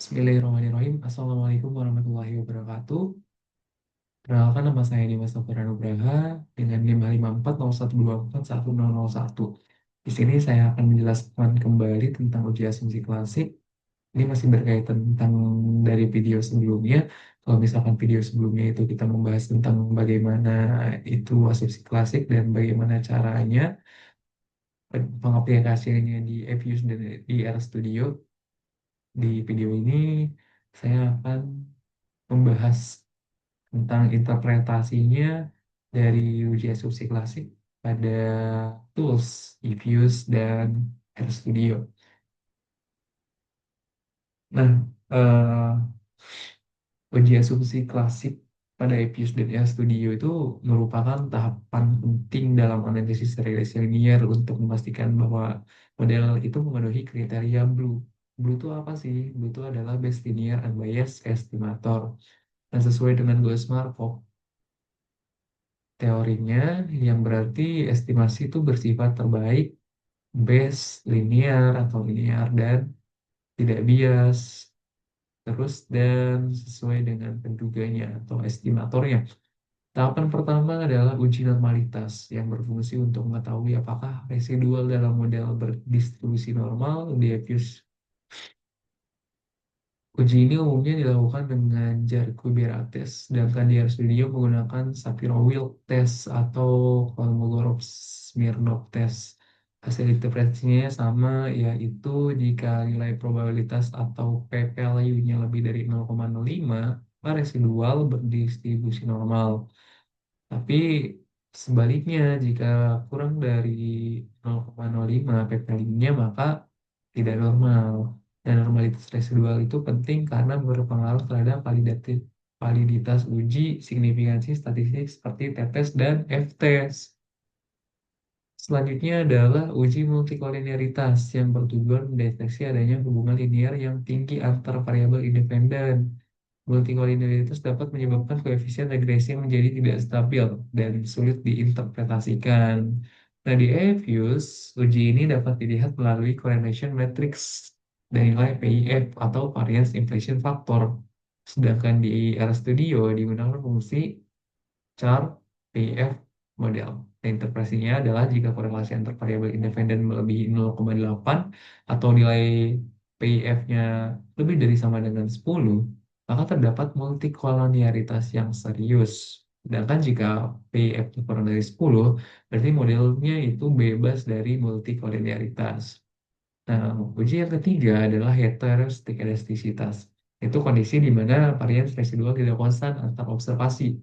Bismillahirrahmanirrahim. Assalamualaikum warahmatullahi wabarakatuh. Perkenalkan nama saya Dimas Nopira Nugraha dengan NIM 540124101. Di sini saya akan menjelaskan kembali tentang uji asumsi klasik. Ini masih berkaitan tentang dari video sebelumnya. Kalau misalkan video sebelumnya itu kita membahas tentang bagaimana itu asumsi klasik dan bagaimana caranya pengaplikasiannya di Evius dan di RStudio. Di video ini saya akan membahas tentang interpretasinya dari uji asumsi klasik pada tools eViews dan RStudio. Nah, uji asumsi klasik pada eViews dan RStudio itu merupakan tahapan penting dalam analisis regresi linear untuk memastikan bahwa model itu memenuhi kriteria Blue. Blue itu apa sih? Blue itu adalah Best Linear Unbiased Estimator. Dan sesuai dengan Gauss-Markov, teorinya yang berarti estimasi itu bersifat terbaik, base, linear atau linear dan tidak bias. Terus dan sesuai dengan penduganya atau estimatornya. Tahapan pertama adalah uji normalitas yang berfungsi untuk mengetahui apakah residual dalam model berdistribusi normal diffuse. Uji ini umumnya dilakukan dengan Jar-Kubiera test, sedangkan di RStudio menggunakan Shapiro-Wilk test atau Kolmogorov-Smirnov test. Hasil interpretasinya sama, yaitu jika nilai probabilitas atau p-value-nya lebih dari 0,05, maka residual berdistribusi normal. Tapi sebaliknya, jika kurang dari 0,05 ppm-nya maka tidak normal. Dan normalitas residual itu penting karena berpengaruh terhadap validitas uji signifikansi statistik seperti t-test dan f-test. Selanjutnya adalah uji multikolinearitas yang bertujuan mendeteksi adanya hubungan linear yang tinggi antar variabel independen. Multikolinearitas dapat menyebabkan koefisien regresi menjadi tidak stabil dan sulit diinterpretasikan. Nah, di Avius, uji ini dapat dilihat melalui correlation matrix dan nilai PIF atau variance inflation factor. Sedangkan di RStudio digunakan fungsi char PIF model. Dan interpretasinya adalah jika korelasi antar variabel independen melebihi 0,8 atau nilai PIF-nya lebih dari sama dengan 10, maka terdapat multikolonialitas yang serius. Sedangkan jika PIF-nya kurang dari 10, berarti modelnya itu bebas dari multikolonialitas. Nah, uji yang ketiga adalah heteroskedastisitas. Itu kondisi di mana varians residual tidak konstan antar observasi.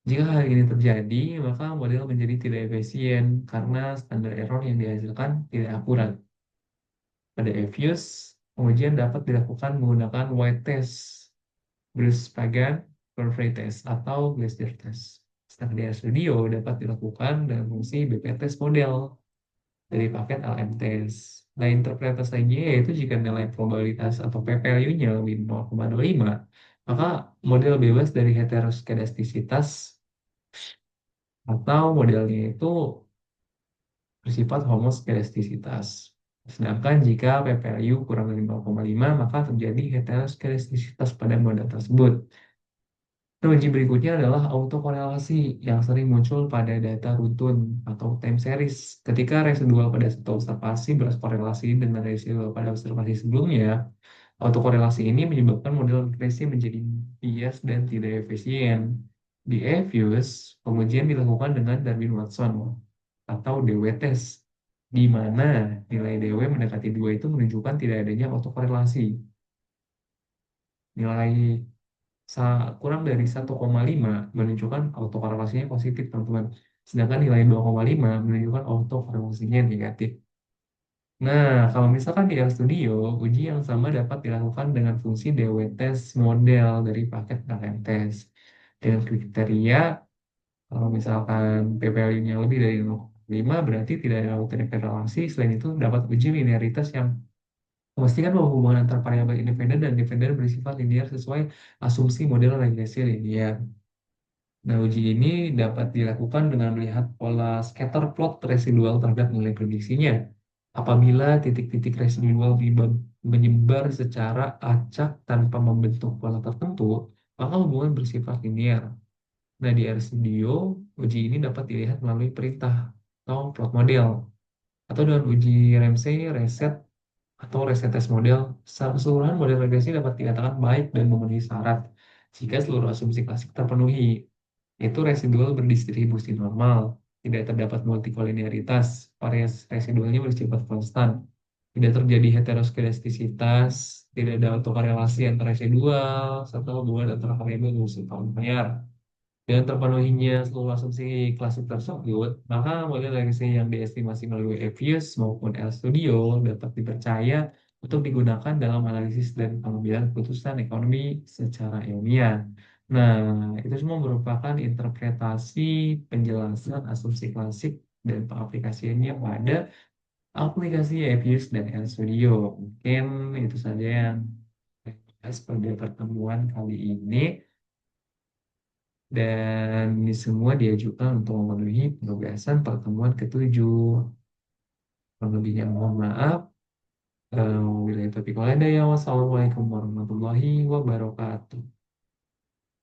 Jika hal ini terjadi, maka model menjadi tidak efisien karena standar error yang dihasilkan tidak akurat. Pada Evius, pengujian dapat dilakukan menggunakan white test, Bruce-Pagan, Curve test, atau Glaser test. Sedangkan di RStudio dapat dilakukan dengan fungsi BP-test model dari paket LM-test. Nah, interpretasinya yaitu jika nilai probabilitas atau p-value-nya lebih 0,05, maka model bebas dari heteroskedastisitas atau modelnya itu bersifat homoskedastisitas. Sedangkan jika p-value kurang dari 0,5, maka terjadi heteroskedastisitas pada model tersebut. Nah, uji berikutnya adalah autokorelasi yang sering muncul pada data runtun atau time series. Ketika residual pada satu observasi berkorelasi dengan residual pada observasi sebelumnya, autokorelasi ini menyebabkan model regresi menjadi bias dan tidak efisien. Di Avius, pengujian dilakukan dengan Darwin-Watson atau DW test, di mana nilai DW mendekati 2 itu menunjukkan tidak adanya autokorelasi. Nilai kurang dari 1,5 menunjukkan autokorelasinya positif, teman-teman. Sedangkan nilai 2,5 menunjukkan autokorelasinya negatif. Nah, kalau misalkan di RStudio, uji yang sama dapat dilakukan dengan fungsi DW test model dari paket LM test. Dengan kriteria, kalau misalkan p-value-nya lebih dari 0,5, berarti tidak ada autokorelasi. Selain itu, dapat uji linearitas yang memastikan bahwa hubungan antar variabel independen dan dependen bersifat linear sesuai asumsi model regresi linear. Nah, uji ini dapat dilakukan dengan melihat pola scatter plot residual terhadap nilai prediksinya. Apabila titik-titik residual menyebar secara acak tanpa membentuk pola tertentu, maka hubungan bersifat linear. Nah, di RStudio, uji ini dapat dilihat melalui perintah atau plot model, atau dengan uji Ramsey, reset, atau reset test model. Secara keseluruhan, model regresi dapat dikatakan baik dan memenuhi syarat jika seluruh asumsi klasik terpenuhi. Itu residual berdistribusi normal, tidak terdapat multikolinearitas, variasi residualnya bersifat konstan, tidak terjadi heteroskedastisitas, tidak ada autokorelasi antara residual, serta hubungan antara variabel dan bersifat linear. Dengan terpenuhinya seluruh asumsi klasik tersebut, maka model regresi yang diestimasi melalui Evius maupun RStudio dapat dipercaya untuk digunakan dalam analisis dan pengambilan keputusan ekonomi secara ilmiah. Nah, itu semua merupakan interpretasi penjelasan asumsi klasik dan pengaplikasiannya pada aplikasi Evius dan RStudio. Mungkin itu saja yang saya bahas pada pertemuan kali ini. Dan ini semua diajukan untuk memenuhi penugasan pertemuan ketujuh. Kurang lebihnya mohon maaf. Wabillahi taufiq wal hidayah. Wassalamualaikum warahmatullahi wabarakatuh.